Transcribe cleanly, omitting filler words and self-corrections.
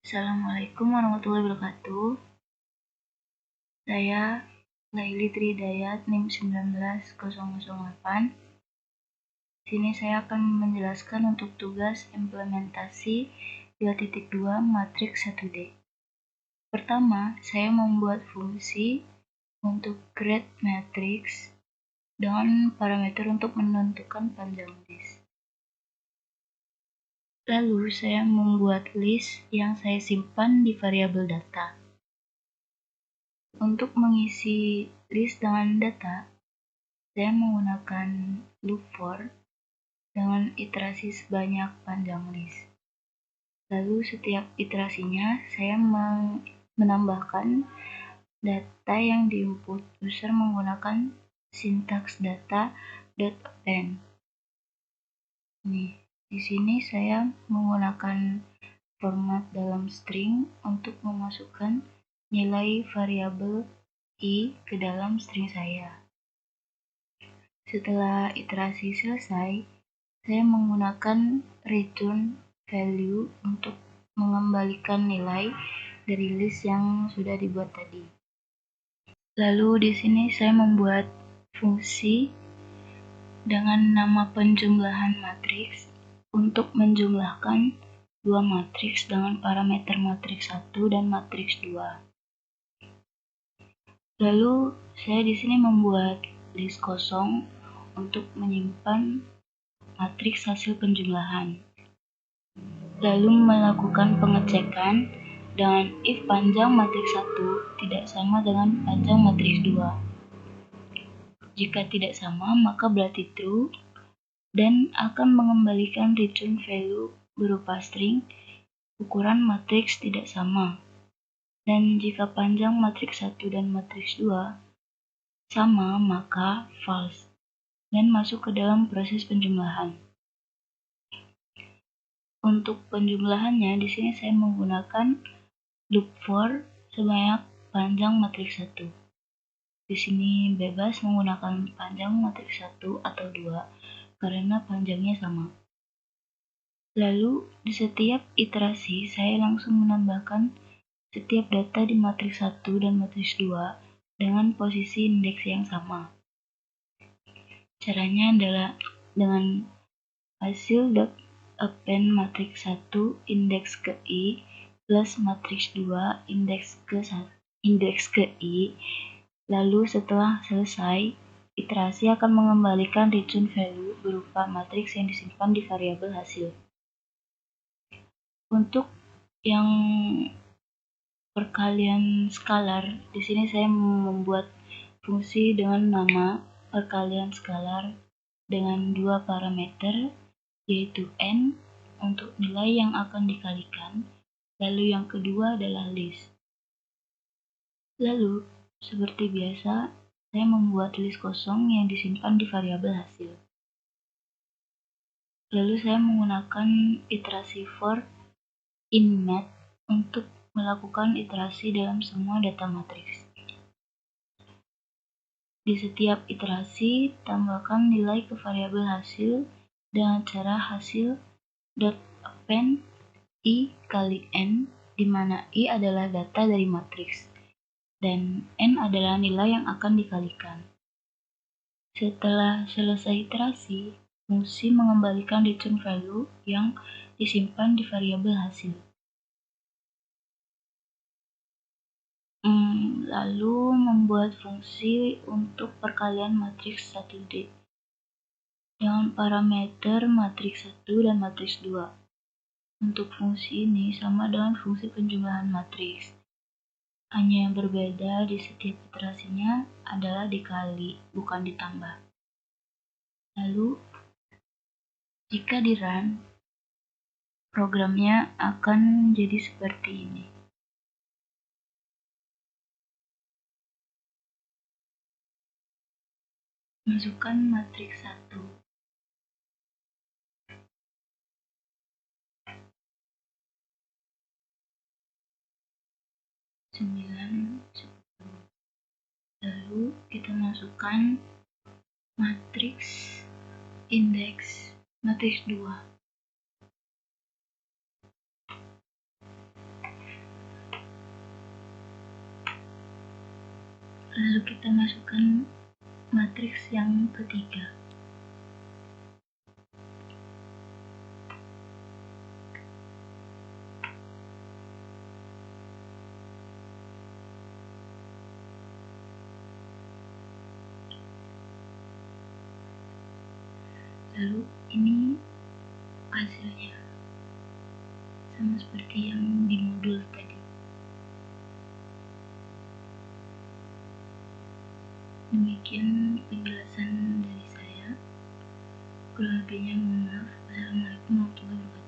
Assalamualaikum warahmatullahi wabarakatuh. Saya Laili Tridayat, NIM 19008. Di sini saya akan menjelaskan untuk tugas implementasi 2.2 matriks 1D. Pertama, saya membuat fungsi untuk create matrix dengan parameter untuk menentukan panjang list. Lalu saya membuat list yang saya simpan di variabel data. Untuk mengisi list dengan data, saya menggunakan loop for dengan iterasi sebanyak panjang list. Lalu setiap iterasinya saya menambahkan data yang diinput user menggunakan sintaks data.append. Di sini saya menggunakan format dalam string untuk memasukkan nilai variabel i ke dalam string saya. Setelah iterasi selesai, saya menggunakan return value untuk mengembalikan nilai dari list yang sudah dibuat tadi. Lalu di sini saya membuat fungsi dengan nama penjumlahan matriks untuk menjumlahkan dua matriks dengan parameter matriks 1 dan matriks 2. Lalu saya di sini membuat list kosong untuk menyimpan matriks hasil penjumlahan. Lalu melakukan pengecekan dengan if panjang matriks 1 tidak sama dengan panjang matriks 2. Jika tidak sama, maka berarti true dan akan mengembalikan return value berupa string ukuran matriks tidak sama. Dan jika panjang matriks 1 dan matriks 2 sama, maka false dan masuk ke dalam proses penjumlahan. Untuk penjumlahannya, di sini saya menggunakan loop for sebanyak panjang matriks 1. Di sini bebas menggunakan panjang matriks 1 atau 2 karena panjangnya sama. Lalu di setiap iterasi saya langsung menambahkan setiap data di matriks 1 dan matriks 2 dengan posisi indeks yang sama. Caranya adalah dengan hasil.append matriks 1 indeks ke i plus matriks 2 indeks ke i. Lalu setelah selesai, iterasi akan mengembalikan return value berupa matriks yang disimpan di variabel hasil. Untuk yang perkalian skalar, di sini saya membuat fungsi dengan nama perkalian skalar dengan dua parameter, yaitu n untuk nilai yang akan dikalikan, lalu yang kedua adalah list. Lalu, seperti biasa, saya membuat list kosong yang disimpan di variabel hasil. Lalu saya menggunakan iterasi for in-mat untuk melakukan iterasi dalam semua data matriks. Di setiap iterasi, tambahkan nilai ke variabel hasil dengan cara hasil.append i kali n, di mana i adalah data dari matriks dan n adalah nilai yang akan dikalikan. Setelah selesai iterasi, fungsi mengembalikan return value yang disimpan di variabel hasil. Lalu membuat fungsi untuk perkalian matriks 1D dengan parameter matriks 1 dan matriks 2. Untuk fungsi ini sama dengan fungsi penjumlahan matriks. Hanya yang berbeda di setiap iterasinya adalah dikali, bukan ditambah. Lalu, jika di run, programnya akan jadi seperti ini. Masukkan matriks 1. 9, 10. Lalu kita masukkan matriks indeks matriks 2. Lalu kita masukkan matriks yang ketiga. Lalu ini hasilnya sama seperti yang di modul tadi. Demikian penjelasan dari saya. Kurang lebihnya mohon maaf. Wassalamualaikum warahmatullahi wabarakatuh.